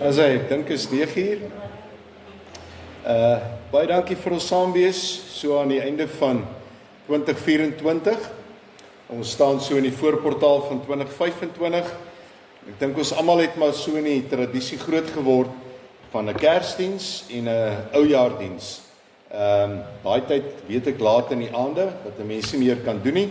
Ek dink is 9:00. Baie dankie vir ons saamwees, so aan die einde van 2024. Ons staan so in die voorportaal van 2025. Ek dink ons almal het maar so in die tradisie groot geword van 'n Kersdiens en 'n Oujaardiens. Daai tyd weet ek laat in die aande, wat 'n mens nie meer kan doen nie,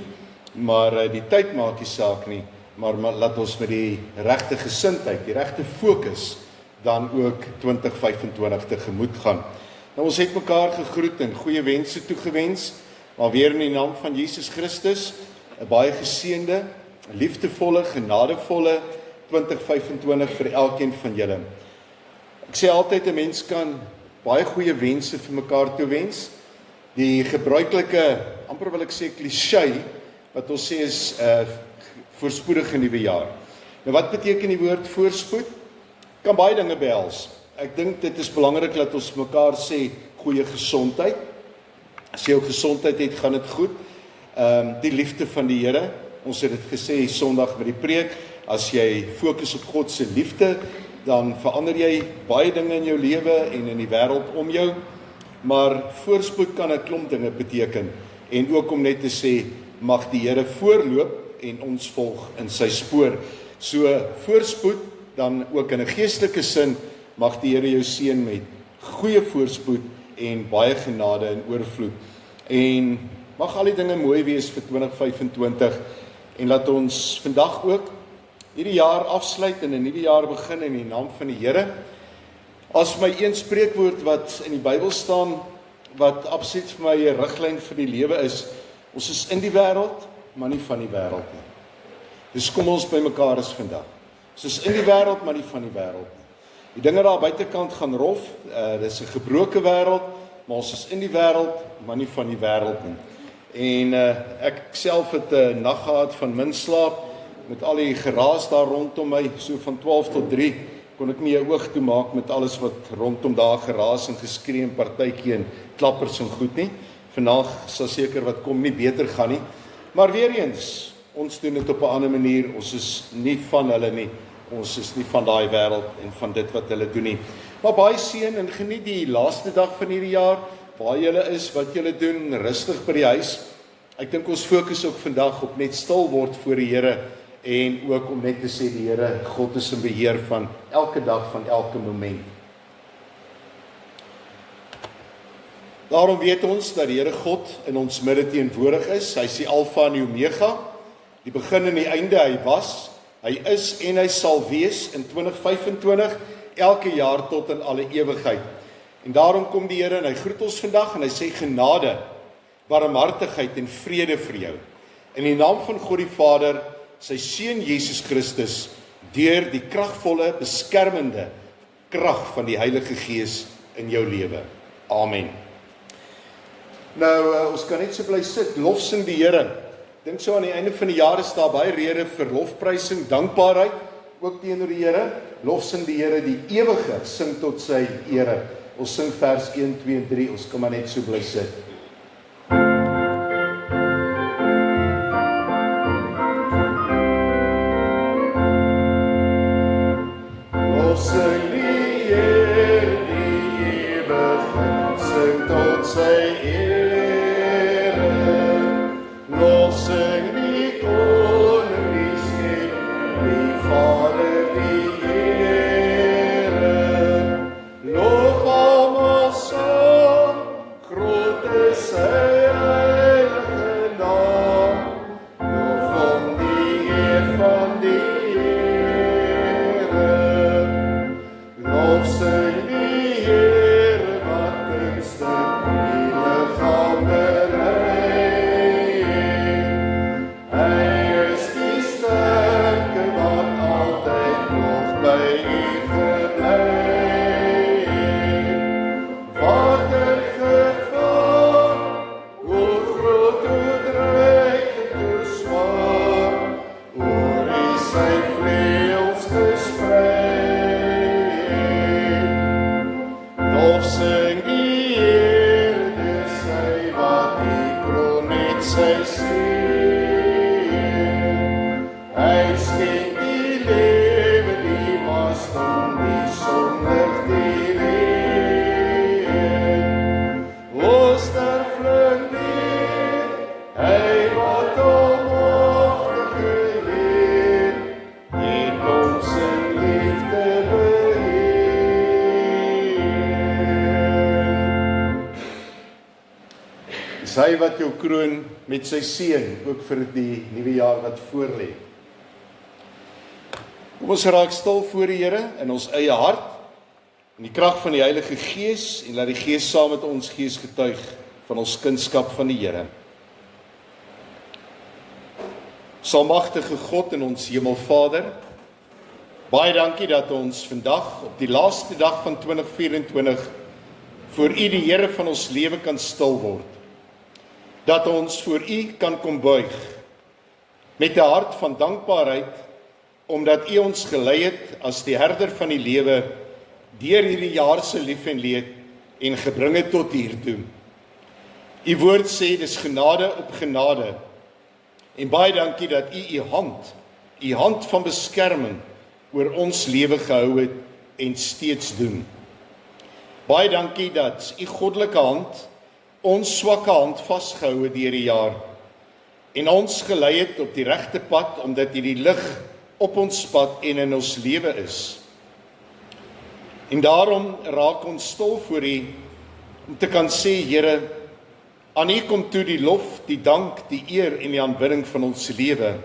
maar die tyd maak nie saak nie, maar laat ons met die regte gesindheid, die regte fokus, dan ook 2025 tegemoet gaan. Nou, ons het mekaar gegroet en goeie wense toegewens, maar weer in die naam van Jesus Christus, 'n baie geseënde, liefdevolle, genadevolle 2025 vir elkeen van julle. Ek sê altyd 'n mens kan baie goeie wense vir mekaar toewens. Die gebruikelike, amper wil ek sê cliché, wat ons sê is voorspoedige nuwe jaar. Nou wat beteken die woord voorspoed? Kan baie dinge behels. Ek dink dit is belangrik dat ons mekaar sê goeie gesondheid. As jy jou gesondheid het, gaan dit goed. Die liefde van die Here. Ons het dit gesê Sondag met die preek. As jy fokus op God se liefde, dan verander jy baie dinge in jou lewe en in die wêreld om jou. Maar voorspoed kan 'n klomp dinge beteken. En ook om net te sê, mag die Here voorloop en ons volg in sy spoor. So voorspoed, dan ook in 'n geestelike sin, mag die Here jou seën met goeie voorspoed en baie genade en oorvloed. En mag al die dinge mooi wees vir 2025 en laat ons vandag ook hierdie jaar afsluit en 'n nuwe jaar begin in die naam van die Here. As my een spreekwoord wat in die Bybel staan, wat absoluut vir my 'n riglyn vir die lewe is, ons is in die wêreld, maar nie van die wêreld nie. Dus kom ons by mekaar is vandag. Ons is in die wêreld, maar nie van die wêreld nie. Die dinge daar buitekant gaan rof, dis 'n gebroke wêreld, maar ons is in die wêreld, maar nie van die wêreld nie. En ek self het 'n nag gehad van min slaap, met al die geraas daar rondom my, so van 12 tot 3, kon ek nie 'n oog toe maak met alles wat rondom daar geraas en geskree en partytjie en klappers en goed nie. Vandag sal seker wat kom nie beter gaan nie. Maar weer eens, ons doen dit op 'n ander manier, ons is nie van hulle nie. Ons is nie van daai wêreld en van dit wat hulle doen nie. Maar baie seën en geniet die laaste dag van hierdie jaar, waar julle is, wat julle doen, rustig by die huis. Ek dink ons fokus ook vandag op net stil word voor die Here en ook om net te sê die Here, God is in beheer van elke dag, van elke moment. Daarom weet ons dat die Here God in ons midde teenwoordig is. Hy is die Alfa en die Omega, die begin en die einde. Hy was, hy is en hy sal wees in 2025, elke jaar tot in alle ewigheid. En daarom kom die Here en hy groet ons vandag en hy sê genade, barmhartigheid en vrede vir jou. In die naam van God die Vader, sy Seun Jesus Christus, deur die kragvolle, beskermende krag van die Heilige Gees in jou lewe. Amen. Nou, ons kan net so bly sit, lofsing die Here. Dink so aan die einde van die jaar is daar baie rede vir lofprysing, dankbaarheid, ook teenoor die Here. Lofsing die Here, die ewige, sing tot sy ere. Ons sing vers 1, 2 en 3, ons kan maar net so bly sit. Lofsing die Here, die ewige, sing tot sy ere. Lofsing die Koning, die Skepper, die Vader, die Here. Lof almal saam, groot is sy heilige naam. Lof hom die eer van die Here. Lofsing die Here, wat kunstig die liggame rei. Hy is die sterke wat altyd nog by u gebly. Water gevaar, hoe groot, hoe dreigend, hoe swaar, oor u sy vleuels gesprei. Lofsing die Here, dis hy wat die kroon met sy seën. Hy skenk die lewe, die wasdom, die son hy wat jou kroon met sy seën, ook vir die nuwe jaar wat voorlê. Kom ons raak stil voor die Here in ons eie hart, in die krag van die Heilige Gees, en laat die Gees saam met ons gees getuig van ons kindskap van die Here. Almagtige God en ons Hemelvader, baie dankie dat ons vandag, op die laaste dag van 2024, voor U die Here van ons lewe kan stil word. Dat ons voor U kan kom buig, met 'n hart van dankbaarheid, omdat U ons gelei het as die herder van die lewe, deur hierdie jaar se lief en leed, en gebring het tot hiertoe. U woord sê, dis genade op genade, en baie dankie dat U hand van beskerming oor ons lewe gehou het en steeds doen. Baie dankie dat U goddelike hand ons swakke hand vasgehou het deur die jaar en ons gelei het op die regte pad omdat U die lig op ons pad en in ons lewe is. En daarom raak ons stil voor U om te kan sê, Here, aan U kom toe die lof, die dank, die eer en die aanbidding van ons lewe.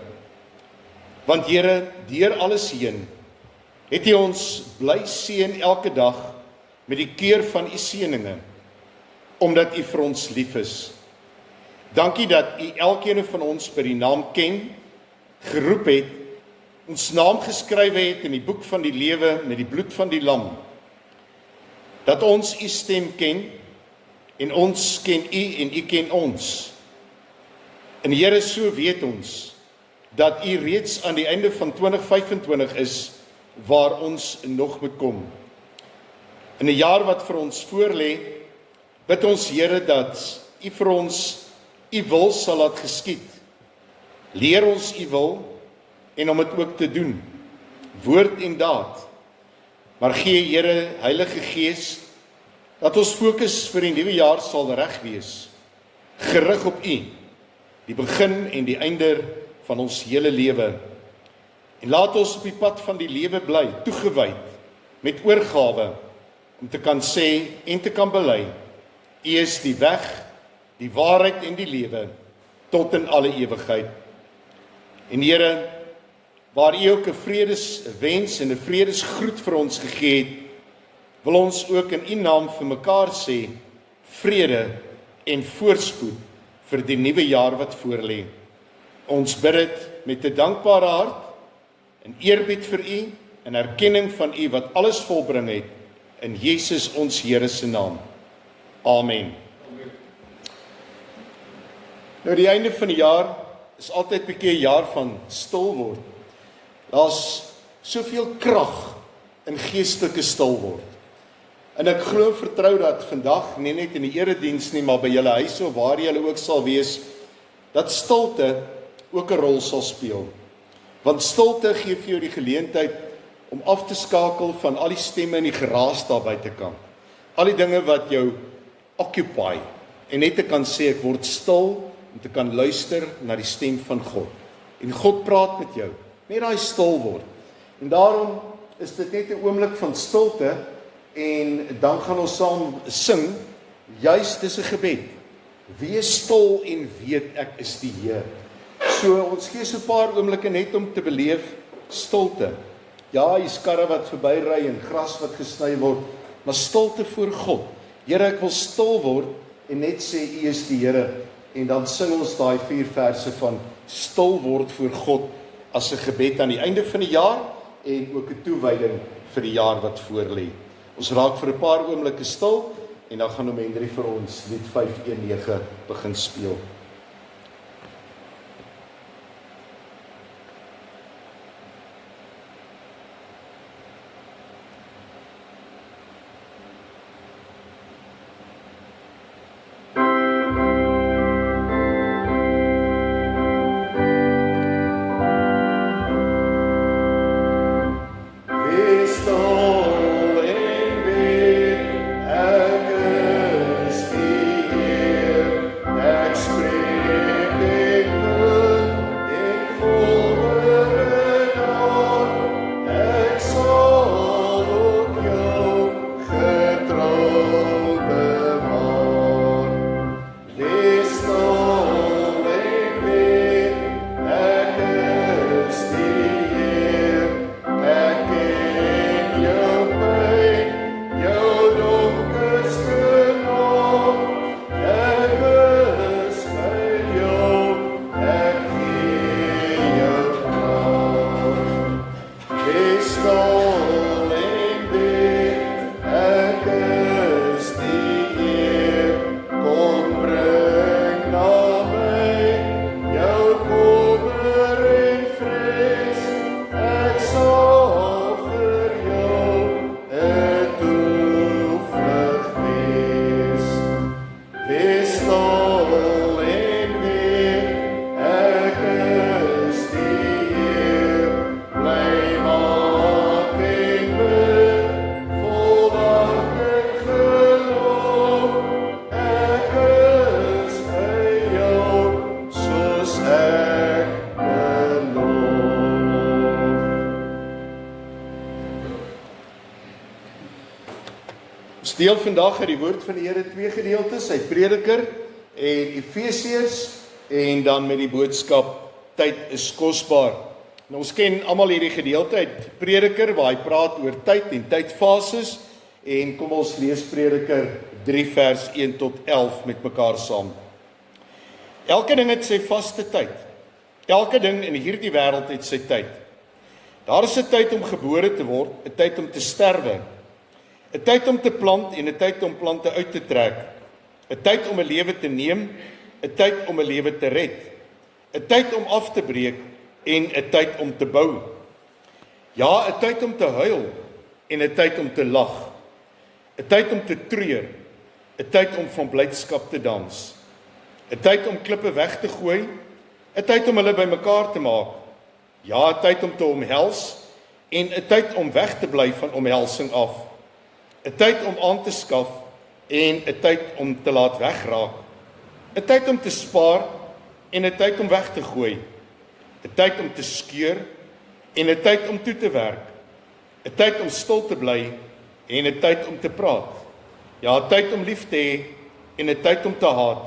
Want Here, deur alles heen, het U ons bly seën elke dag met die keur van U seëninge, omdat U vir ons lief is. Dankie dat U elkeen van ons by die naam ken, geroep het, ons naam geskrywe het in die boek van die lewe met die bloed van die lam. Dat ons U stem ken, en ons ken U en U ken ons. En Here, so weet ons, dat U reeds aan die einde van 2025 is, waar ons nog moet kom. In 'n jaar wat vir ons voorlê, bid ons Here dat U vir ons U wil sal laat geskied. Leer ons U wil en om dit ook te doen, woord en daad. Maar gee Here, Heilige Gees, dat ons fokus vir die nuwe jaar sal reg wees, gerig op U, die begin en die einde van ons hele lewe. En laat ons op die pad van die lewe bly, toegewyd, met oorgawe, om te kan sê en te kan bely, U is die weg, die waarheid en die lewe, tot in alle ewigheid. En Here, waar U ook 'n vredeswens en 'n vredesgroet vir ons gegee het, wil ons ook in U naam vir mekaar sê, vrede en voorspoed vir die nuwe jaar wat voorlê. Ons bid dit met 'n dankbare hart, in eerbied vir U, in erkenning van U wat alles volbring het, in Jesus ons Here se naam. Amen. Nou die einde van die jaar is altyd 'n bietjie 'n jaar van stil word. Daar's soveel krag in geestelike stil word. En ek glo vertrou dat vandag, nie net in die erediens nie, maar by julle huise of waar julle ook sal wees, dat stilte ook 'n rol sal speel. Want stilte gee vir jou die geleentheid om af te skakel van al die stemme en die geraas daar buitekant. Al die dinge wat jou occupy en net te kan sê ek word stil om te kan luister na die stem van God. En God praat met jou, net daai stil word. En daarom is dit net 'n oomblik van stilte en dan gaan ons saam sing, juis dis 'n gebed. Wees stil en weet ek is die Heer. So ons gee so 'n paar oomblikke net om te beleef stilte. Ja, hier's karre wat verbyry en gras wat gesny word, maar stilte voor God. Here, ek wil stil word en net sê U is die Here. En dan sing ons daai 4 verse van stil word voor God as 'n gebed aan die einde van die jaar en ook 'n toewyding vir die jaar wat voorlê. Ons raak vir 'n paar oomblikke stil en dan gaan Hendrie vir ons lied 519 begin speel. Express Ons deel vandag uit die woord van die Here 2 gedeeltes, uit Prediker en Efesiërs en dan met die boodskap tyd is kosbaar. Nou, ons ken almal hierdie gedeelte uit Prediker waar hy praat oor tyd en tydfases en kom ons lees Prediker 3 vers 1 tot 11 met mekaar saam. Elke ding het sy vaste tyd. Elke ding in hierdie wêreld het sy tyd. Daar is 'n tyd om gebore te word, 'n tyd om te sterwe, 'n tyd om te plant en 'n tyd om plante uit te trek, 'n tyd om 'n lewe te neem, 'n tyd om 'n lewe te red, 'n tyd om af te breek en 'n tyd om te bou. Ja, 'n tyd om te huil en 'n tyd om te lag, 'n tyd om te treur, 'n tyd om van blydskap te dans, 'n tyd om klippe weg te gooi, 'n tyd om hulle bymekaar te maak. Ja, 'n tyd om te omhels en 'n tyd om weg te bly van omhelsing af. 'n tyd om aan te skaf en 'n tyd om te laat wegraak. 'n tyd om te spaar en 'n tyd om weg te gooi. 'n tyd om te skeur en 'n tyd om toe te werk. 'n tyd om stil te bly en 'n tyd om te praat. Ja, 'n tyd om lief te hê en 'n tyd om te haat.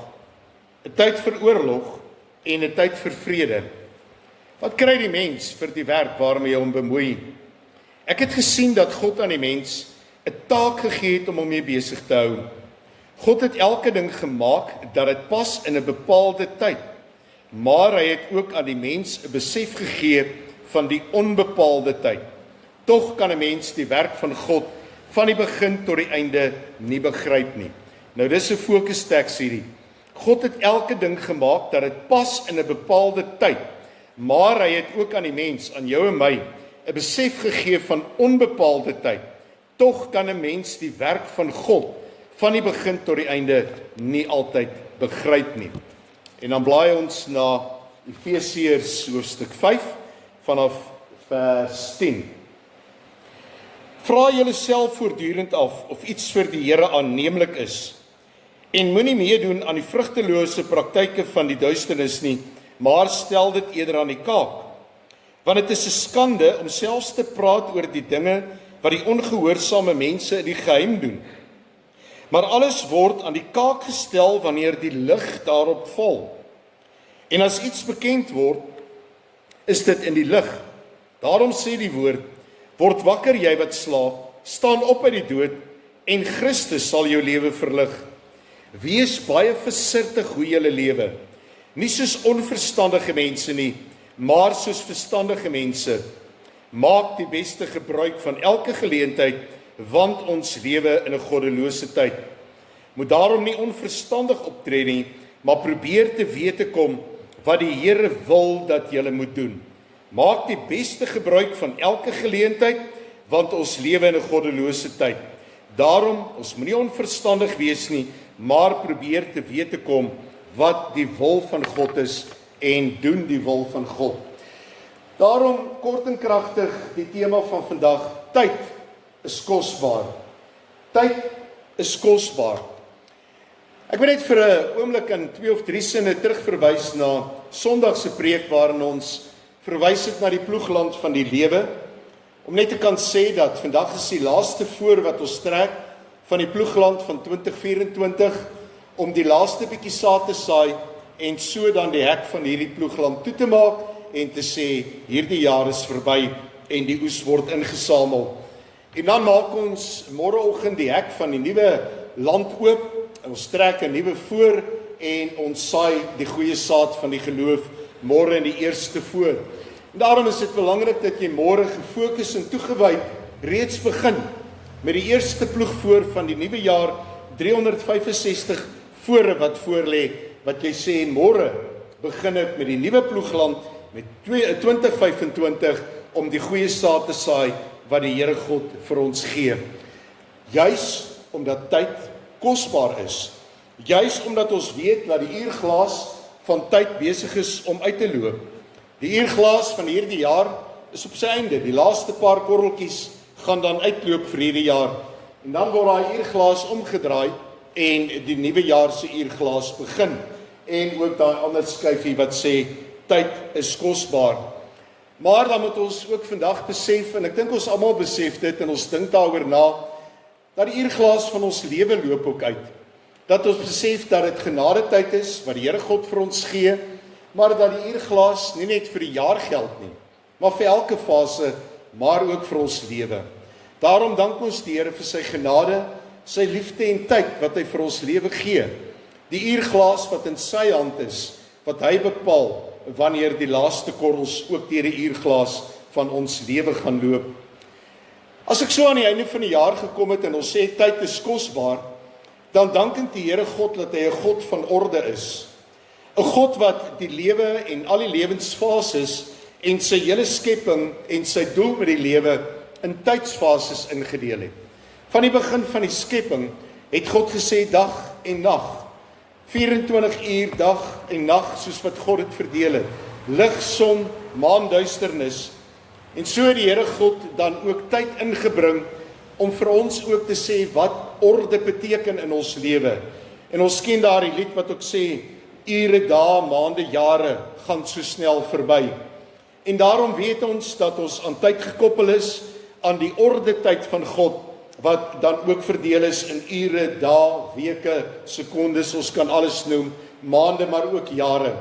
'n tyd vir oorlog en 'n tyd vir vrede. Wat kry die mens vir die werk waarmee hy hom bemoei? Ek het gesien dat God aan die mens 'n taak gegee het om hom mee besig te hou. God het elke ding gemaak dat dit pas in 'n bepaalde tyd, maar hy het ook aan die mens 'n besef gegee van die onbepaalde tyd. Tog kan 'n mens die werk van God van die begin tot die einde nie begryp nie. Nou dis 'n fokusteks hierdie. God het elke ding gemaak dat dit pas in 'n bepaalde tyd, maar hy het ook aan die mens, aan jou en my, 'n besef gegee van onbepaalde tyd. Tog kan 'n mens die werk van God van die begin tot die einde nie altyd begryp nie. En dan blaai ons na Efesiërs hoofstuk 5 vanaf vers 10. Vra julleself voortdurend af of iets vir die Here aanneemlik is en moenie meedoen aan die vrugtelose praktyke van die duisternis nie, maar stel dit eerder aan die kaak. Want dit is 'n skande om selfs te praat oor die dinge wat die ongehoorsame mense in die geheim doen. Maar alles word aan die kaak gestel wanneer die lig daarop val. En as iets bekend word, is dit in die lig. Daarom sê die woord, word wakker jy wat slaap, staan op uit die dood en Christus sal jou lewe verlig. Wees baie versigtig hoe jy lewe, nie soos onverstandige mense nie, maar soos verstandige mense. Maak die beste gebruik van elke geleentheid, want ons lewe in 'n goddelose tyd. Moet daarom nie onverstandig optree nie, maar probeer te weet te kom wat die Here wil dat jy moet doen. Maak die beste gebruik van elke geleentheid, want ons lewe in 'n goddelose tyd. Daarom, ons moenie onverstandig wees nie, maar probeer te weet te kom wat die wil van God is en doen die wil van God. Daarom kort en kragtig die tema van vandag, tyd is kosbaar. Tyd is kosbaar. Ek wil net vir 'n oomblik in 2 of 3 sinne terugverwys na Sondag se preek waarin ons verwys het na die ploegland van die lewe, om net te kan sê dat vandag is die laaste voor wat ons trek van die ploegland van 2024 om die laaste bietjie saad te saai en so dan die hek van hierdie ploegland toe te maak en te sê, hierdie jaar is verby en die oes word ingesamel. En dan maak ons môreoggend die hek van die nuwe land oop, ons trek 'n nuwe voor en ons saai die goeie saad van die geloof môre in die eerste voor. En daarom is dit belangrik dat jy môre gefokus en toegewyd reeds begin met die eerste ploegvoer van die nuwe jaar 365 vore wat voorlê, wat jy sê môre begin ek met die nuwe ploegland met 2025 om die goeie saad te saai wat die Here God vir ons gee. Juis omdat tyd kosbaar is. Juis omdat ons weet dat die uurglas van tyd besig is om uit te loop. Die uurglas van hierdie jaar is op sy einde. Die laaste paar korreltjies gaan dan uitloop vir hierdie jaar. En dan word daai uurglas omgedraai en die nuwe jaar se uurglas begin. En ook daai ander skyfie wat sê tyd is kosbaar. Maar dan moet ons ook vandag besef, en ek dink ons almal besef dit en ons dink daaroor na, dat die uurglas van ons lewe loop ook uit. Dat ons besef dat dit genadetyd is, wat die Here God vir ons gee, maar dat die uurglas nie net vir die jaar geld nie, maar vir elke fase, maar ook vir ons lewe. Daarom dank ons die Here vir sy genade, sy liefde en tyd wat hy vir ons lewe gee. Die uurglas wat in sy hand is, wat hy bepaal wanneer die laaste korrels ook deur die uurglas van ons lewe gaan loop. As ek so aan die einde van die jaar gekom het en ons sê tyd is kosbaar, dan dank ek die Here God dat hy 'n God van orde is. 'n God wat die lewe en al die lewensfases en sy hele skepping en sy doel met die lewe in tydsfases ingedeel het. Van die begin van die skepping het God gesê dag en nag. 24 uur dag en nag soos wat God dit verdeel het. Lig, son, maan, duisternis. En so het die Here God dan ook tyd ingebring om vir ons ook te sê wat orde beteken in ons lewe. En ons ken daardie lied wat ook sê, ure, dae, maande, jare gaan so snel verby. En daarom weet ons dat ons aan tyd gekoppel is, aan die orde tyd van God, wat dan ook verdeel is in ure, dae, weke, sekondes, ons kan alles noem, maande, maar ook jare.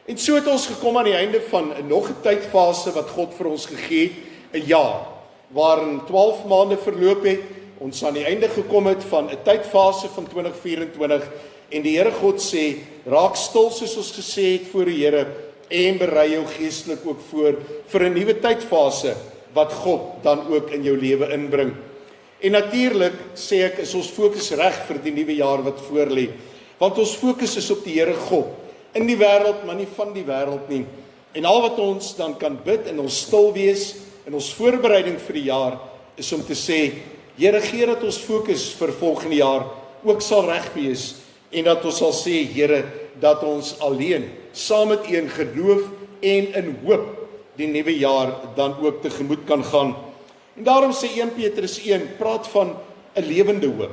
En so het ons gekom aan die einde van nog 'n tydfase wat God vir ons gegee het, 'n jaar, waarin 12 maande verloop het, ons aan die einde gekom het van 'n tydfase van 2024, en die Here God sê, raak stil soos ons gesê het voor die Here, en berei jou geestelik ook voor vir 'n nuwe tydfase, wat God dan ook in jou lewe inbring. En natuurlik, sê ek, is ons fokus reg vir die nuwe jaar wat voorlê, want ons fokus is op die Here God, in die wêreld, maar nie van die wêreld nie. En al wat ons dan kan bid in ons stil wees, in ons voorbereiding vir die jaar, is om te sê, Here, gee dat ons fokus vir volgende jaar ook sal reg wees, en dat ons sal sê, Here, dat ons alleen, saam met U in geloof en in hoop, die nuwe jaar dan ook tegemoet kan gaan. En daarom sê 1 Petrus 1, praat van 'n lewende hoop.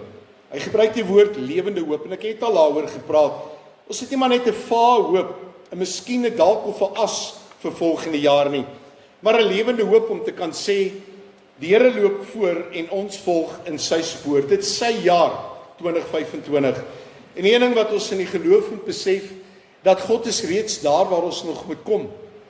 Hy gebruik die woord lewende hoop, en ek het al daaroor gepraat. Ons het nie maar net 'n vae hoop, 'n miskien 'n dalk of 'n as vir volgende jaar nie, maar 'n lewende hoop om te kan sê, die Here loop voor en ons volg in sy spoor. Dit is sy jaar 2025. En die een ding wat ons in die geloof moet besef, dat God is reeds daar waar ons nog moet kom.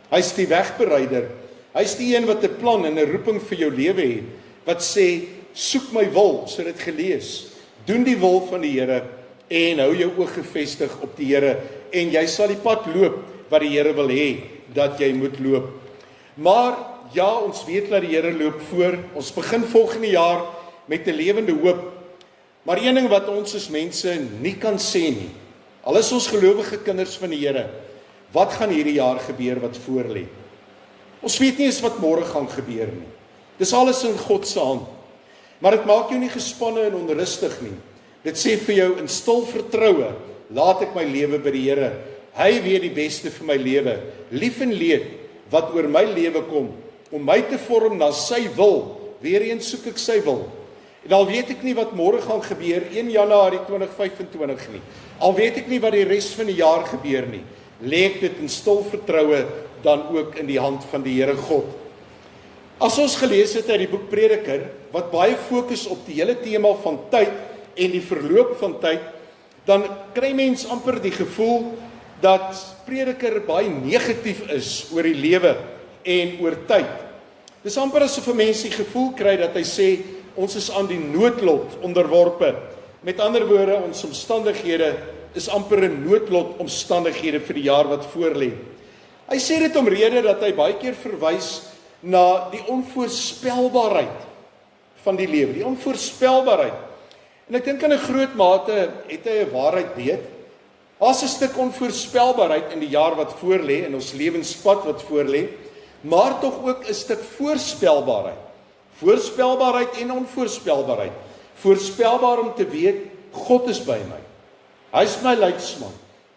Hy is die wegbereider. Hy is die een wat 'n plan en 'n roeping vir jou lewe het, wat sê, soek my wil, so dit gelees, doen die wil van die Here, en hou jou oog gefestig op die Here, en jy sal die pad loop, wat die Here wil hê, dat jy moet loop. Maar, ja, ons weet dat die Here loop voor, ons begin volgende jaar, met 'n lewende hoop, maar een ding wat ons as mense nie kan sê nie, al is ons gelowige kinders van die Here, wat gaan hierdie jaar gebeur wat voor lê? Ons weet nie eens wat môre gaan gebeur nie. Dis alles in God se hand. Maar dit maak jou nie gespanne en onrustig nie. Dit sê vir jou in stil vertroue, laat ek my lewe by die Here. Hy weet die beste vir my lewe. Lief en leed wat oor my lewe kom, om my te vorm na sy wil. Weer eens soek ek sy wil. En al weet ek nie wat môre gaan gebeur 1 Januarie 2025 nie. Al weet ek nie wat die res van die jaar gebeur nie. Lê ek dit in stil vertroue dan ook in die hand van die Here God. As ons gelees het uit die boek Prediker, wat baie fokus op die hele tema van tyd en die verloop van tyd, dan kry mens amper die gevoel dat Prediker baie negatief is oor die lewe en oor tyd. Dis amper asof 'n mens die gevoel kry dat hy sê, ons is aan die noodlot onderworpe. Met ander woorde, ons omstandighede is amper 'n noodlot omstandighede vir die jaar wat voorlê. Hy sê dit omrede dat hy baie keer verwys na die onvoorspelbaarheid van die lewe, die onvoorspelbaarheid. En ek dink in 'n groot mate het hy 'n waarheid weet. Daar's 'n stuk onvoorspelbaarheid in die jaar wat voorlê, in ons lewenspad wat voorlê, maar tog ook 'n stuk voorspelbaarheid. Voorspelbaarheid en onvoorspelbaarheid. Voorspelbaar om te weet, God is by my. Hy is my leidsman.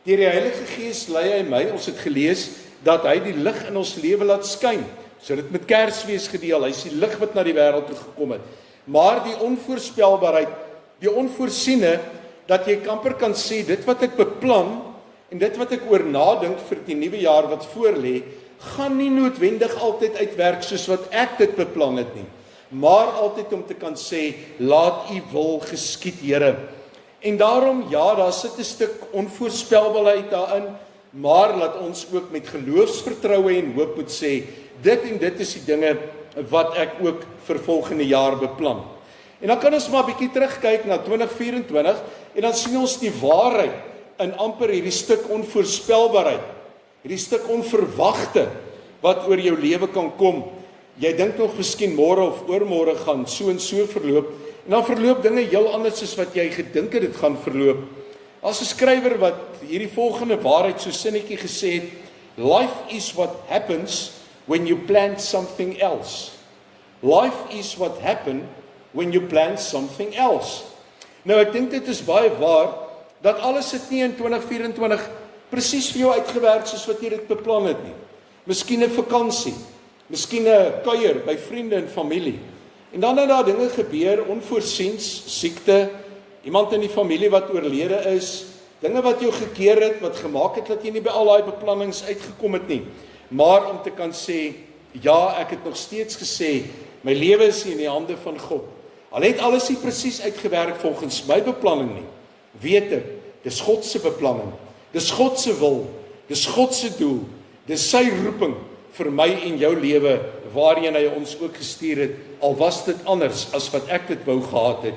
Deur die Heilige Gees lei hy my. Ons het gelees dat hy die lig in ons lewe laat skyn. So dit met Kersfees gedeel. Hy is die lig wat na die wêreld toe gekom het. Maar die onvoorspelbaarheid, die onvoorsiene, dat jy amper kan sê, dit wat ek beplan en dit wat ek oor nadink vir die nuwe jaar wat voorlê, gaan nie noodwendig altyd uitwerk soos wat ek dit beplan het nie. maar altyd om te kan sê, laat U wil geskied, Here. En daarom, ja, daar sit 'n stuk onvoorspelbaarheid daarin, maar laat ons ook met geloofsvertroue en hoop moet sê, dit en dit is die dinge wat ek ook vir volgende jaar beplan. En dan kan ons maar 'n bietjie terugkyk na 2024 en dan sien ons die waarheid in amper hierdie stuk onvoorspelbaarheid, hierdie stuk onverwagte wat oor jou lewe kan kom. Jy dink nog miskien môre of oormôre gaan so en so verloop, en dan verloop dinge heel anders as wat jy gedink het dit gaan verloop. As 'n skrywer wat hierdie volgende waarheid so sinnetjie gesê het, life is what happens when you plan something else. Life is what happens when you plan something else. Nou ek dink dit is baie waar, dat alles het nie in 2024 presies vir jou uitgewerk soos wat jy dit beplan het nie. Miskien 'n vakansie, miskien 'n kuier by vriende en familie. En dan het daar dinge gebeur, onvoorsiens, siekte, iemand in die familie wat oorlede is, dinge wat jou gekeer het, wat gemaak het dat jy nie by al daai beplannings uitgekom het nie. Maar om te kan sê, ja, ek het nog steeds gesê, my lewe is in die hande van God. Al het alles nie presies uitgewerk volgens my beplanning nie. Weet ek, dis God se beplanning, dis God se wil, dis God se doel, dis sy roeping vir my en jou lewe, waarheen hy ons ook gestuur het, al was dit anders as wat ek dit wou gehad het.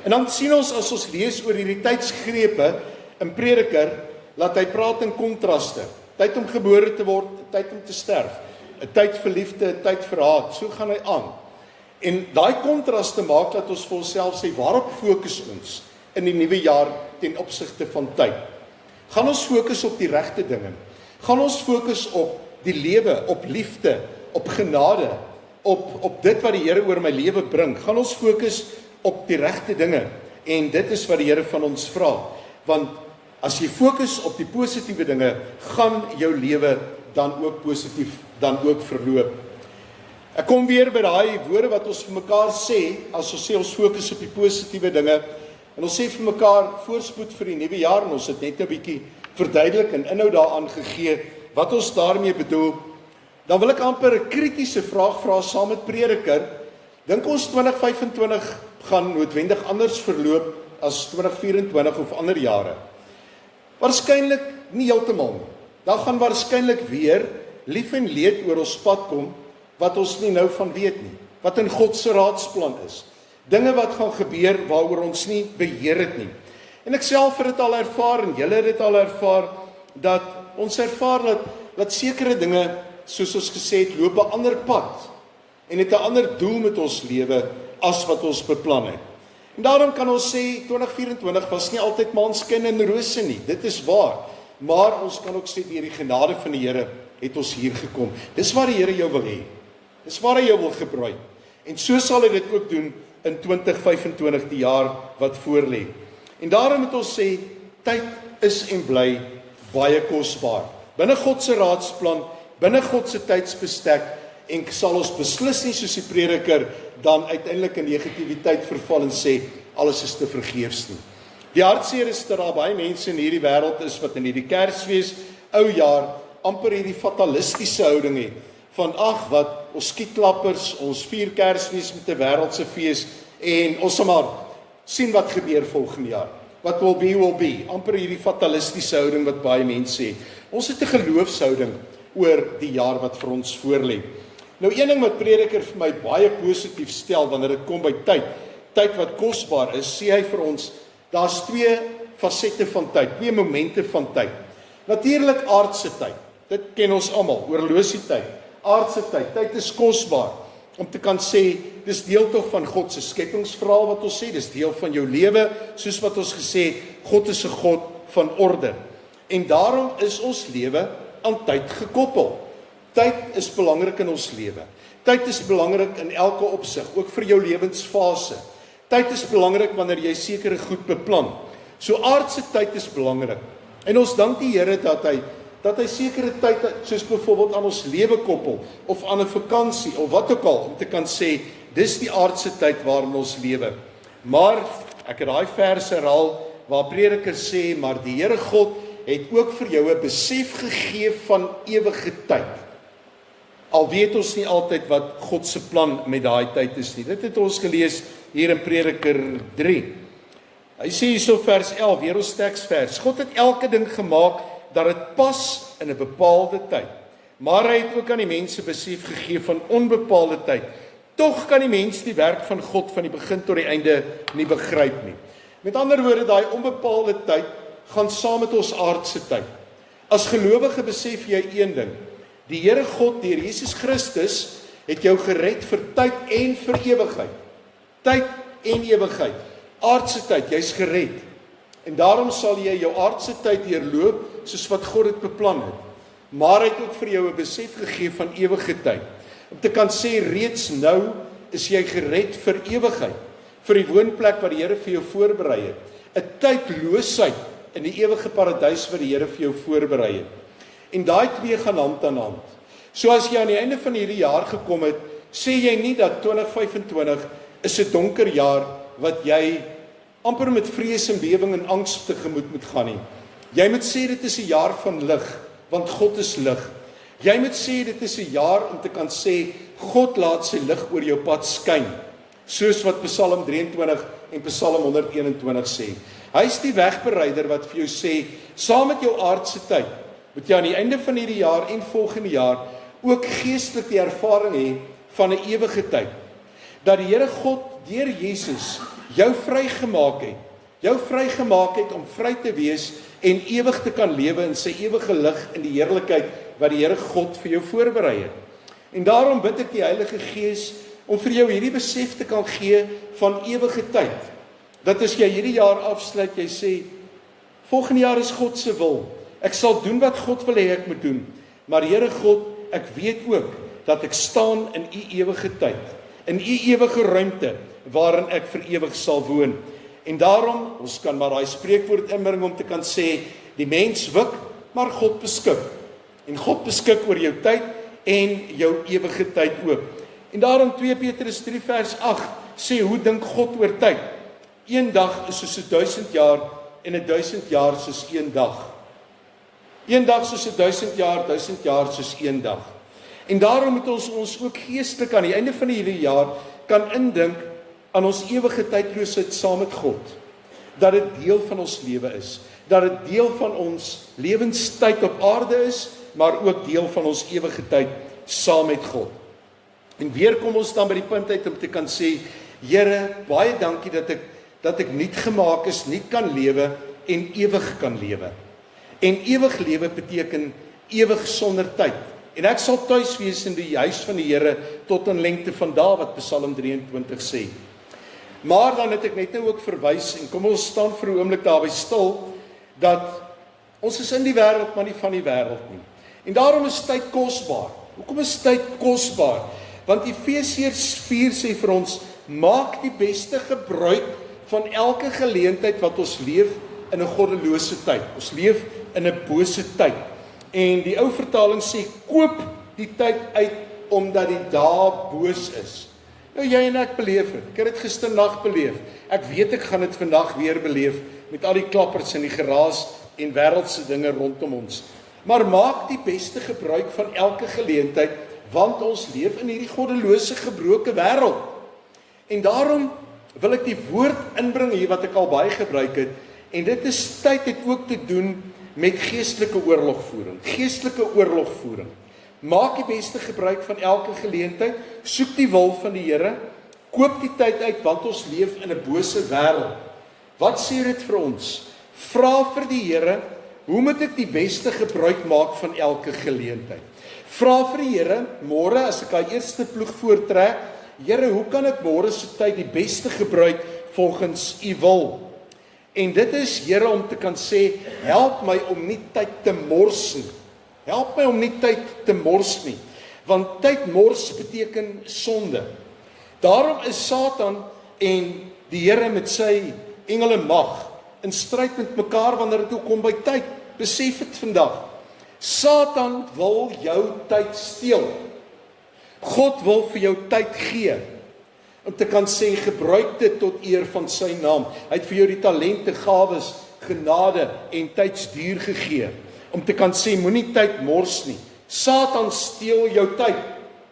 En dan sien ons, as ons lees oor hierdie tydsgrepe in Prediker, laat hy praat in kontraste. Tyd om gebore te word, tyd om te sterf, 'n tyd vir liefde, 'n tyd vir haat, so gaan hy aan. En daai kontraste maak dat ons vir onsself sê, waarop fokus ons in die nuwe jaar ten opsigte van tyd? Gaan ons fokus op die regte dinge? Gaan ons fokus op die lewe, op liefde, op genade, op dit wat die Here oor my lewe bring? Gaan ons fokus op die regte dinge? En dit is wat die Here van ons vra. Want as jy fokus op die positiewe dinge, gaan jou lewe dan ook positief, dan ook verloop. Ek kom weer by daai woorde wat ons vir mekaar sê, as ons sê ons fokus op die positiewe dinge, en ons sê vir mekaar voorspoed vir die nuwe jaar, en ons het net 'n bietjie verduidelik en inhoud daaraan gegee, wat ons daarmee bedoel. Dan wil ek amper 'n kritiese vraag vra saam met Prediker. Dink ons 2025 gaan noodwendig anders verloop as 2024 of ander jare? Waarskynlik nie heeltemal nie. Daar gaan waarskynlik weer lief en leed oor ons pad kom, wat ons nie nou van weet nie, wat in God se raadsplan is. Dinge wat gaan gebeur waaroor ons nie beheer het nie. En ek self het dit al ervaar en julle het dit al ervaar, dat ons ervaar dat sekere dinge, soos ons gesê het, loop 'n ander pad en het 'n ander doel met ons lewe as wat ons beplan het. En daarom kan ons sê 2024 was nie altyd maanskin en rose nie. Dit is waar. Maar ons kan ook sê deur die genade van die Here het ons hier gekom. Dis waar die Here jou wil hê. Dis waar hy jou wil gebruik. En so sal hy dit ook doen in 2025, die jaar wat voorlê. En daarom moet ons sê, tyd is en bly baie kosbaar. Binne God se raadsplan, binne God se tydsbestek, en sal ons beslis nie soos die Prediker dan uiteindelik in negativiteit verval en sê, alles is te vergeefs nie. Die hartseer is dat daar baie mense in hierdie wêreld is wat in hierdie Kersfees, ou jaar, amper hierdie fatalistiese houding het, van ag wat, ons skietklappers, ons vier Kersfees met 'n wêreldse fees, en ons sal maar sien wat gebeur volgende jaar. What will be, will be. Amper hierdie fatalistiese houding wat baie mense het. Ons het 'n geloofshouding oor die jaar wat vir ons voorlê. Nou een ding wat Prediker vir my baie positief stel, wanneer dit kom by tyd wat kosbaar is, sê hy vir ons, daar's twee fasette van tyd, twee momente van tyd. Natuurlik aardse tyd, dit ken ons almal, oorlosietyd, aardse tyd is kosbaar, om te kan sê, dis deel tog van God se skepingsverhaal wat ons sê, dis deel van jou lewe, soos wat ons gesê het, God is 'n God van orde. En daarom is ons lewe aan tyd gekoppel. Tyd is belangrik in ons lewe. Tyd is belangrik in elke opsig, ook vir jou lewensfase. Tyd is belangrik wanneer jy sekere goed beplan. So aardse tyd is belangrik. En ons dank die Here dat hy sekere tyd, soos byvoorbeeld aan ons lewe koppel, of aan 'n vakansie, of wat ook al, om te kan sê, dis die aardse tyd waarin ons lewe. Maar, ek het daai vers herhaal, waar Prediker sê, maar die Here God het ook vir jou 'n besef gegee van ewige tyd. al weet ons nie altyd wat God se plan met daai tyd is nie. Dit het ons gelees hier in Prediker 3. Hy sê hierso vers 11, weer ons teksvers. God het elke ding gemaak dat dit pas in 'n bepaalde tyd. Maar hy het ook aan die mense besef gegee van onbepaalde tyd. Tog kan die mens die werk van God van die begin tot die einde nie begryp nie. Met ander woorde, daai onbepaalde tyd gaan saam met ons aardse tyd. As gelowige besef jy een ding. Die Here God, deur Jesus Christus, het jou gered vir tyd en vir ewigheid. Tyd en ewigheid. Aardse tyd, jy's gered. En daarom sal jy jou aardse tyd deurloop soos wat God dit beplan het. Maar hy het ook vir jou 'n besef gegee van ewige tyd. Om te kan sê reeds nou is jy gered vir ewigheid, vir die woonplek wat die Here vir jou voorberei het. 'n Tydloosheid in die ewige paradys wat die Here vir jou voorberei het. En daai twee gaan hand aan hand. So as jy aan die einde van hierdie jaar gekom het, sê jy nie dat 2025 is 'n donker jaar wat jy amper met vrees en bewing en angs tegemoet moet gaan nie. Jy moet sê dit is 'n jaar van lig, want God is lig. Jy moet sê dit is 'n jaar om te kan sê God laat sy lig oor jou pad skyn, soos wat Psalm 23 en Psalm 121 sê. Hy is die wegbereider wat vir jou sê, saam met jou aardse tyd, moet jy aan die einde van hierdie jaar en volgende jaar ook geestelik die ervaring hê van 'n ewige tyd. Dat die Here God deur Jesus jou vrygemaak het. Jou vrygemaak het om vry te wees en ewig te kan lewe in sy ewige lig in die heerlikheid wat die Here God vir jou voorberei het. En daarom bid ek die Heilige Gees om vir jou hierdie besef te kan gee van ewige tyd. Dat as jy hierdie jaar afsluit, jy sê, volgende jaar is God se wil. Ek sal doen wat God wil hê ek moet doen. Maar Here God, ek weet ook dat ek staan in u ewige tyd, in u ewige ruimte waarin ek vir ewig sal woon. En daarom, ons kan maar daai spreekwoord inbring om te kan sê, die mens wik, maar God beskik. En God beskik oor jou tyd en jou ewige tyd ook. En daarom 2 Petrus 3 vers 8 sê, hoe dink God oor tyd? Een dag is soos 1000 jaar en 1000 jaar soos een dag. Een dag soos 1000 jaar soos een dag. En daarom moet ons ook geestelik aan die einde van hierdie jaar kan indink aan ons ewige tydloosheid saam met God. Dat dit deel van ons lewe is. Dat dit deel van ons lewenstyd op aarde is, maar ook deel van ons ewige tyd saam met God. En weer kom ons dan by die punt uit om te kan sê, Here, baie dankie dat ek nuut gemaak is, nuut kan lewe en ewig kan lewe. En ewig lewe beteken ewig sonder tyd. En ek sal tuis wees in die huis van die Here tot in lengte van dae, wat Psalm 23 sê. Maar dan het ek net nou ook verwys, en kom ons staan vir 'n oomblik daarby stil, dat ons is in die wêreld, maar nie van die wêreld nie. En daarom is tyd kosbaar. Hoekom is tyd kosbaar? Want Efesiërs 4 sê vir ons, maak die beste gebruik van elke geleentheid wat ons leef in 'n goddelose tyd. Ons leef in 'n bose tyd. En die ou vertaling sê, koop die tyd uit, omdat die dae boos is. Nou jy en ek beleef het. Ek het dit gisternag beleef. Ek weet ek gaan dit vandag weer beleef, met al die klappers en die geraas en wêreldse dinge rondom ons. Maar maak die beste gebruik van elke geleentheid, want ons leef in hierdie goddelose gebroke wêreld. En daarom wil ek die woord inbring hier wat ek al baie gebruik het, en dit is tyd het ook te doen met geestelike oorlogvoering. Geestelike oorlogvoering. Maak die beste gebruik van elke geleentheid, soek die wil van die Here, koop die tyd uit, want ons leef in 'n bose wêreld. Wat sê dit vir ons? Vra vir die Here, hoe moet ek die beste gebruik maak van elke geleentheid? Vra vir die Here, môre as ek daai eerste ploeg voortrek, Here, hoe kan ek môre se tyd die beste gebruik volgens u wil? En dit is, Here, om te kan sê, help my om nie tyd te mors nie. Help my om nie tyd te mors nie. Want tyd mors beteken sonde. Daarom is Satan en die Here met sy engele mag in stryd met mekaar wanneer dit kom by tyd. Besef dit vandag. Satan wil jou tyd steel. God wil vir jou tyd gee. Om te kan sê, gebruik dit tot eer van sy naam. Hy het vir jou die talente, gawes, genade en tydsduur gegee. Om te kan sê, moenie tyd mors nie. Satan steel jou tyd.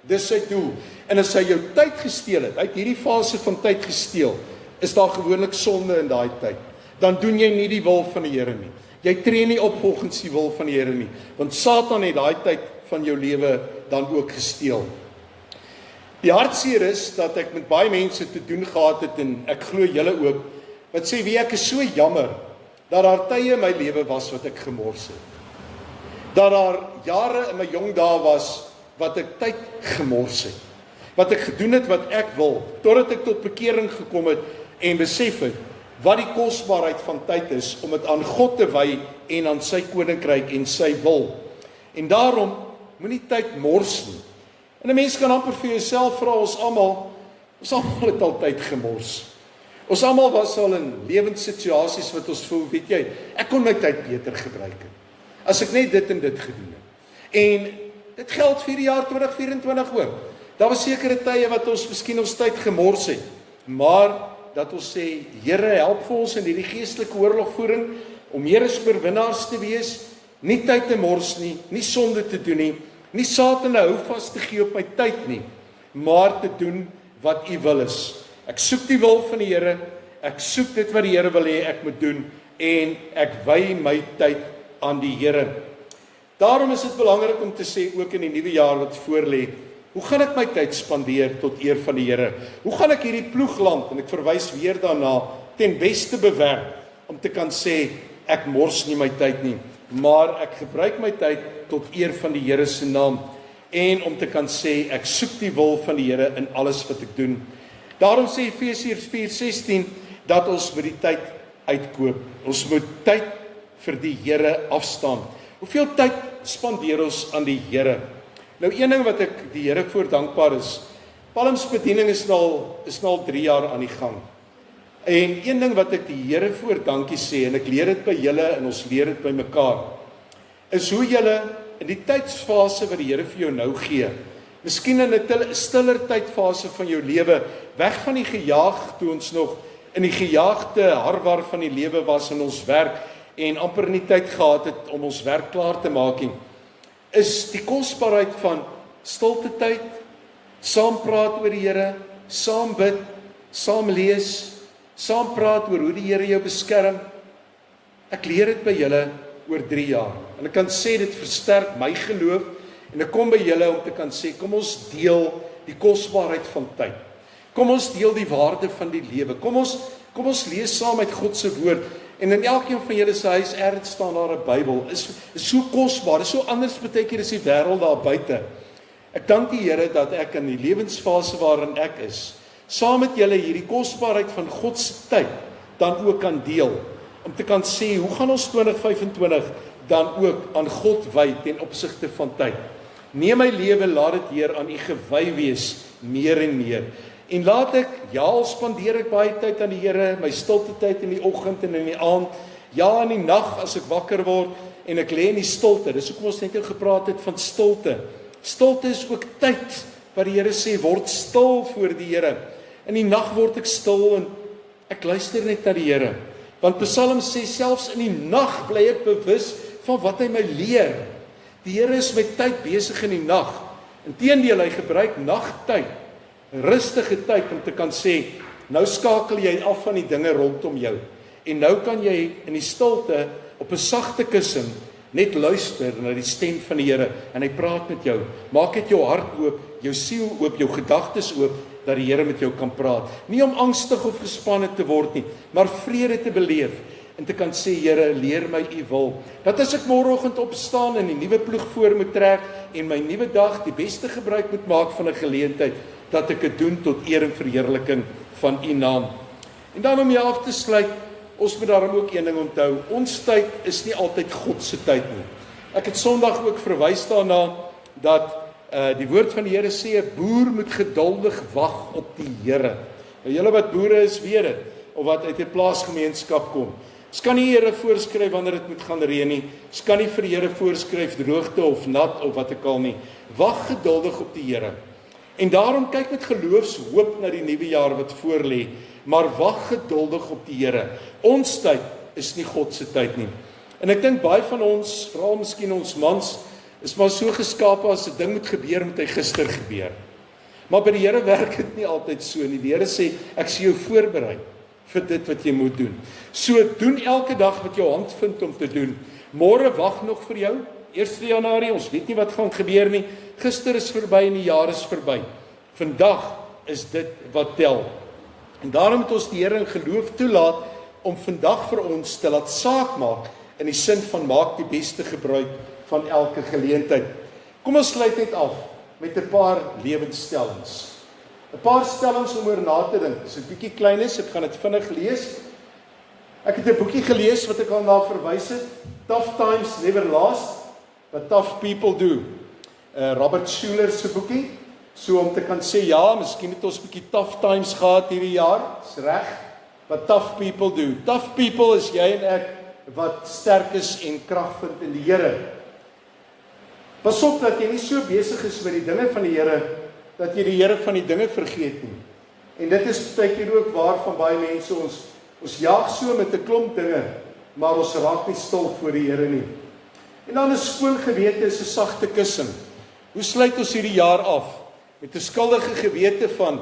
Dis sy doel. En as hy jou tyd gesteel het, uit hierdie fase van tyd gesteel, is daar gewoonlik sonde in daai tyd. Dan doen jy nie die wil van die Here nie. Jy tree nie op volgens die wil van die Here nie, want Satan het daai tyd van jou lewe dan ook gesteel. Die hartseer is dat ek met baie mense te doen gehad het, en ek glo julle ook, wat sê, wie ek is so jammer, dat daar tye in my lewe was wat ek gemors het. Dat daar jare in my jong dae was, wat ek tyd gemors het. Wat ek gedoen het wat ek wil, totdat ek tot bekering gekom het, en besef het, wat die kosbaarheid van tyd is, om dit aan God te wy, en aan sy koninkryk en sy wil. En daarom, moenie tyd mors nie. En 'n mens kan amper vir jouself vra, ons almal het al tyd gemors. Ons almal was al in lewenssituasies wat ons voel, weet jy, ek kon my tyd beter gebruik het, as ek net dit en dit gedoen het. En dit geld vir die jaar 2024 ook. Daar was sekere tye wat ons miskien ons tyd gemors het, maar dat ons sê, Here, help vir ons in hierdie geestelike oorlogvoering, om meer as oorwinnaars te wees, nie tyd te mors nie, nie sonde te doen nie, nie Satan hou vas te gee op my tyd nie, maar te doen wat U wil is. Ek soek die wil van die Here, ek soek dit wat die Here wil hê ek moet doen, en ek wy my tyd aan die Here. Daarom is dit belangrik om te sê, ook in die nuwe jaar wat voorlê, hoe gaan ek my tyd spandeer tot eer van die Here? Hoe gaan ek hierdie ploegland, en ek verwys weer daarna, ten beste bewerk, om te kan sê, ek mors nie my tyd nie, maar ek gebruik my tyd tot eer van die Here se naam, en om te kan sê, ek soek die wil van die Here in alles wat ek doen. Daarom sê Efesiërs 4:16, dat ons met die tyd uitkoop. Ons moet tyd vir die Here afstaan. Hoeveel tyd spandeer ons aan die Here? Nou, een ding wat ek die Here voor dankbaar is, Palmsbediening is nou 3 jaar aan die gang. En een ding wat ek die Here voor dankie sê, en ek leer dit by julle, en ons leer dit by mekaar, is hoe julle in die tydsfase wat die Here vir jou nou gee, miskien in 'n stiller tydfase van jou lewe, weg van die gejaag, toe ons nog in die gejaagde harwar van die lewe was in ons werk, en amper nie tyd gehad het om ons werk klaar te maak nie, is die kosbaarheid van stilte tyd, saam praat oor die Here, saam bid, saam lees, saam praat oor hoe die Here jou beskerm. Ek leer dit by julle oor 3 jaar. En ek kan sê, dit versterk my geloof, en ek kom by julle om te kan sê, kom ons deel die kosbaarheid van tyd. Kom ons deel die waarde van die lewe. Kom ons lees saam uit God se woord. En in elkeen van julle se huis ergens staan daar 'n Bybel. Is so kosbaar, is so anders baie keer as die wêreld daar buite. Ek dank die Here dat ek in die lewensfase waarin ek is, saam met julle hierdie kosbaarheid van God se tyd dan ook kan deel, om te kan sê, hoe gaan ons 2025 dan ook aan God wy ten opsigte van tyd? Neem my lewe, laat dit Heer aan U gewy wees, meer en meer. En laat ek, al spandeer ek baie tyd aan die Here, my stilte tyd in die oggend en in die aand, in die nag as ek wakker word, en ek lê in die stilte. Dis hoekom ons net gepraat het van stilte. Stilte is ook tyd, wat die Here sê, word stil voor die Here. In die nag word ek stil, en ek luister net na die Here. Want Psalm sê, selfs in die nag bly ek bewus van wat hy my leer. Die Here is met tyd besig in die nag. Inteendeel, hy gebruik nagtyd, rustige tyd, om te kan sê, nou skakel jy af van die dinge rondom jou, en nou kan jy in die stilte, op 'n sagte kussing, net luister na die stem van die Here, en hy praat met jou. Maak dit jou hart oop, jou siel oop, jou gedagtes oop, dat die Here met jou kan praat. Nie om angstig of gespanne te word nie, maar vrede te beleef, en te kan sê, Here, leer my U wil. Dat as ek môreoggend opstaan en die nuwe ploeg voor moet trek, en my nuwe dag die beste gebruik moet maak van 'n geleentheid, dat ek dit doen tot eer en verheerliking van U naam. En dan om jou af te sluit, ons moet daarom ook een ding onthou, ons tyd is nie altyd God se tyd nie. Ek het Sondag ook verwys daarna, dat die woord van die Here sê, 'n boer moet geduldig wag op die Here. Nou julle wat boere is, weet dit, of wat uit 'n plaasgemeenskap kom. Ons kan nie Here voorskryf wanneer dit moet gaan reën nie. Ons kan nie vir die Here voorskryf droogte of nat of wat ek al nie. Wag geduldig op die Here. En daarom kyk met geloofshoop na die nuwe jaar wat voorlê, maar wag geduldig op die Here. Ons tyd is nie God se tyd nie. En ek dink baie van ons, veral miskien ons mans, is maar so geskape as 'n ding moet gebeur, moet hy gister gebeur. Maar by die Here werk dit nie altyd so nie. Die Here sê, ek sien jou voorberei vir dit wat jy moet doen. So doen elke dag wat jou hand vind om te doen. Môre wag nog vir jou, 1 Januarie, ons weet nie wat gaan gebeur nie. Gister is verby en die jaar is verby. Vandag is dit wat tel. En daarom moet ons die Here in geloof toelaat om vandag vir ons te laat saak maak in die sin van maak die beste gebruik van elke geleentheid. Kom ons sluit net af met 'n paar lewensstellings. 'n Paar stellings om oor na te dink. Dis 'n bietjie klein is, ek gaan dit vinnig lees. Ek het 'n boekie gelees wat ek al na verwys het. Tough Times Never Last, But Tough People Do. Robert Schuller se boekie. So om te kan sê, ja, miskien het ons 'n bietjie tough times gehad hierdie jaar. Dis reg. But tough people do. Tough people is jy en ek wat sterk is en krag vind in die Here. Pas op dat jy nie so besig is met die dinge van die Here dat jy die Here van die dinge vergeet nie. En dit is baie keer ook waar van baie mense ons jaag so met 'n klomp dinge, maar ons raak nie stil voor die Here nie. En dan 'n skoon gewete is 'n sagte kussing. Hoe sluit ons hierdie jaar af? Met 'n skuldige gewete van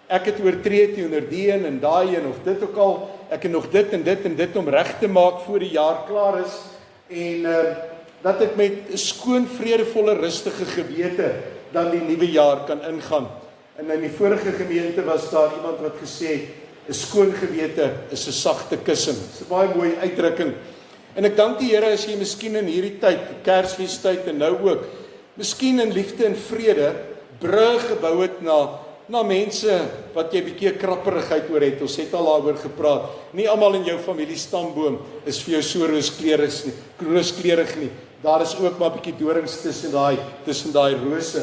ek het oortree teenoor die een en daai een of dit ook al, ek het nog dit en dit en dit om reg te maak voor die jaar klaar is en dat ek met 'n skoon, vredevolle, rustige gewete dan die nuwe jaar kan ingaan. En in die vorige gemeente was daar iemand wat gesê 'n skoon gewete is 'n sagte kussing. Dis 'n baie mooi uitdrukking. En ek dank die Here as jy miskien in hierdie tyd, Kersfeestyd en nou ook, miskien in liefde en vrede brûe gebou het na mense wat jy bietjie krapperigheid oor het. Ons het al daaroor gepraat. Nie almal in jou familie stamboom is vir jou so rooskleurig nie. Daar is ook maar bietjie dorings tussen daai rose.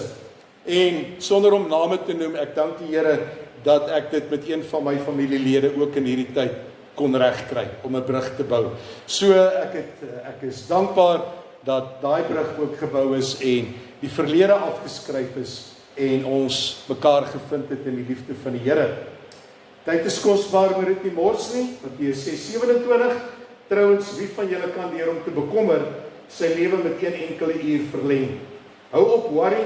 En sonder om name te noem, ek dank die Here dat ek dit met een van my familielede ook in hierdie tyd kon regkry om 'n brug te bou. So ek is dankbaar dat daai brug ook gebou is en die verlede afgeskryf is en ons mekaar gevind het in die liefde van die Here. Tyd is kosbaar, moet dit nie mors nie. Matteus 6:27. Trouwens, wie van julle kan deur om te bekommer sy lewe met 1 enkele uur verleng? Hou op worry,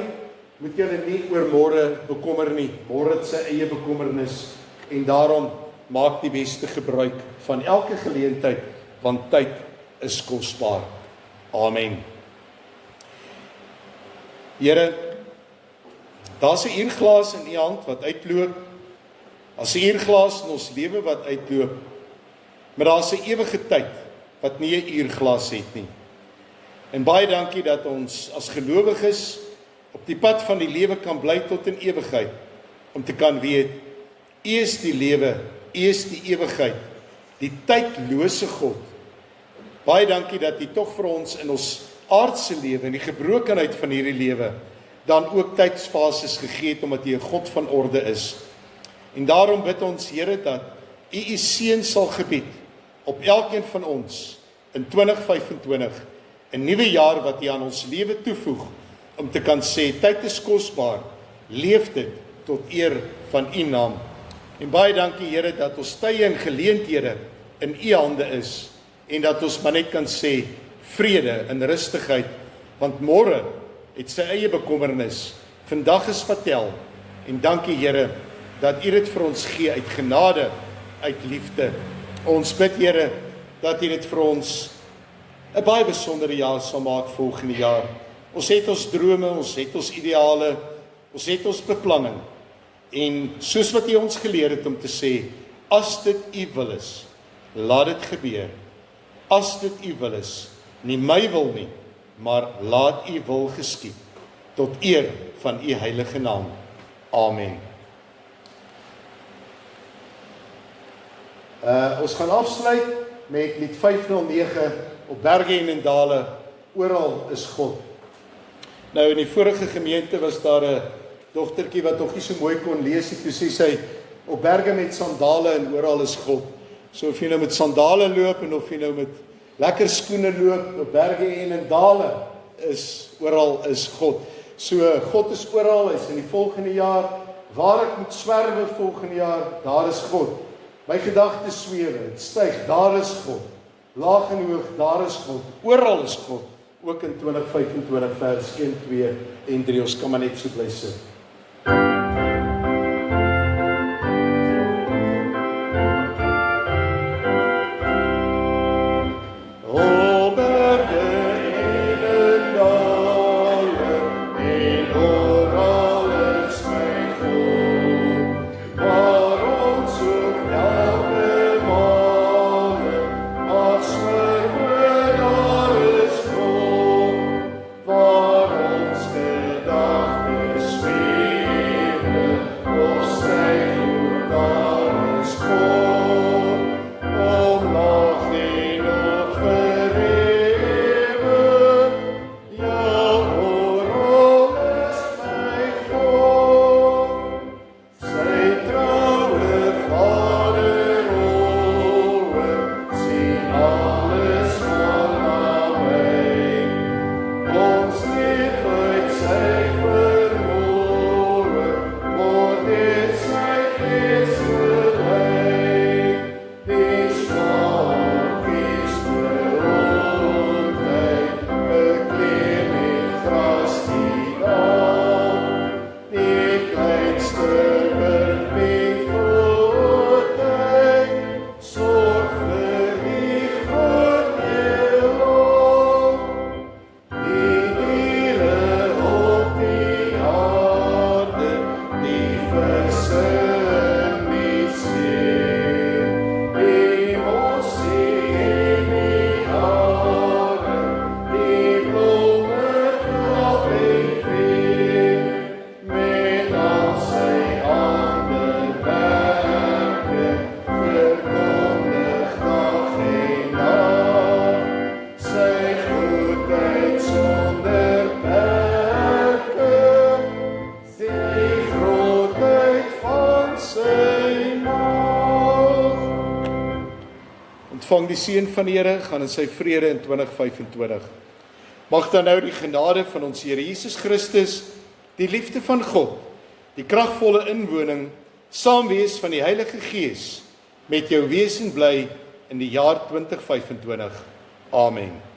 moet julle nie oor môre bekommer nie. Môre het sy eie bekommernis en daarom maak die beste gebruik van elke geleentheid, want tyd is kosbaar. Amen. Here, daar's 'n uurglas in u hand wat uitloop. Daar's 'n uurglas in ons lewe wat uitloop. Maar daar's 'n ewige tyd wat nie 'n uurglas het nie. En baie dankie dat ons as gelowiges op die pad van die lewe kan bly tot in ewigheid, om te kan weet, U is die lewe, U is die ewigheid, die tydlose God. Baie dankie dat U tog vir ons in ons aardse lewe, in die gebrokenheid van hierdie lewe, dan ook tydsfases gegee het, omdat U 'n God van orde is. En daarom bid ons, Here, dat U seën sal gebied op elkeen van ons in 2025, 'n nuwe jaar wat U aan ons lewe toevoeg, om te kan sê, tyd is kosbaar, leef dit tot eer van U naam. En baie dankie, Here, dat ons tye en geleenthede in U hande is, en dat ons maar net kan sê, vrede en rustigheid, want môre het sy eie bekommernis, vandag is vertel, en dankie, Here, dat U dit vir ons gee uit genade, uit liefde. Ons bid, Here, dat U dit vir ons 'n baie besondere jaar sal maak volgende jaar. Ons het ons drome, ons het ons ideale, ons het ons beplanning. En soos wat U ons geleer het om te sê, as dit U wil is, laat dit gebeur. As dit U wil is, nie my wil nie, maar laat U wil geskied, tot eer van U heilige naam. Amen. Ons gaan afsluit met lied 509, op berge en in dale, oral is God. Nou in die vorige gemeente was daar 'n dogtertjie wat nog nie so mooi kon lees nie, toe sê sy, op berge met sandale en oral is God. So of jy nou met sandale loop en of jy nou met lekker skoene loop, op berge en in dale, oral is God. So God is oral, hy is in die volgende jaar, waar ek moet swerwe volgende jaar, daar is God. My gedagtes swewe, het styg, daar is God. Laag en hoog, daar is God. Oral is God. ook in 2025 vers 1, 2 en 3. Ons kan maar net so bly sit. Ontvang die seën van die Here, gaan in sy vrede in 2025. Mag dan nou die genade van ons Here Jesus Christus, die liefde van God, die kragtvolle inwoning, saam wees van die Heilige Gees, met jou wees en bly in die jaar 2025. Amen.